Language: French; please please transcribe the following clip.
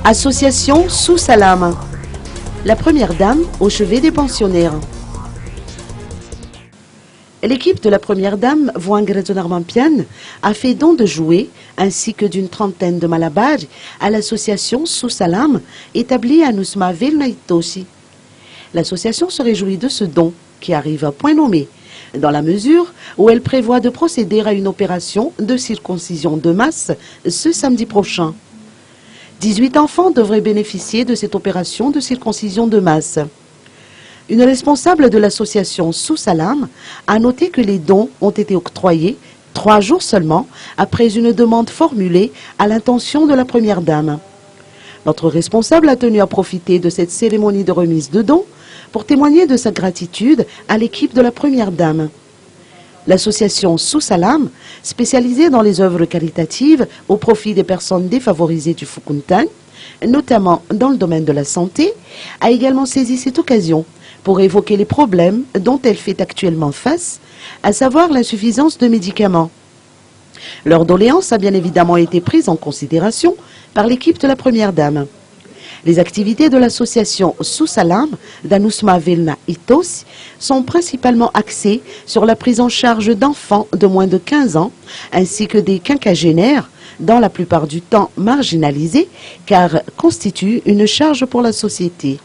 Association Sous Salam. La première dame au chevet des pensionnaires. L'équipe de la première dame, Voangrezonarmampian, a fait don de jouets ainsi que d'une trentaine de malabars à l'association Sous Salam, établie à Nousma Vilnaïtosi. L'association se réjouit de ce don, qui arrive à point nommé, dans la mesure où elle prévoit de procéder à une opération de circoncision de masse ce samedi prochain. 18 enfants devraient bénéficier de cette opération de circoncision de masse. Une responsable de l'association Sous Salam a noté que les dons ont été octroyés 3 jours seulement après une demande formulée à l'intention de la première dame. Notre responsable a tenu à profiter de cette cérémonie de remise de dons pour témoigner de sa gratitude à l'équipe de la première dame. L'association Sous Salam, spécialisée dans les œuvres caritatives au profit des personnes défavorisées du Foukountan, notamment dans le domaine de la santé, a également saisi cette occasion pour évoquer les problèmes dont elle fait actuellement face, à savoir l'insuffisance de médicaments. Leur doléance a bien évidemment été prise en considération par l'équipe de la première dame. Les activités de l'association Sous Salam d'Anousma Vilna Itos sont principalement axées sur la prise en charge d'enfants de moins de 15 ans ainsi que des quinquagénaires, dans la plupart du temps marginalisés, car constituent une charge pour la société.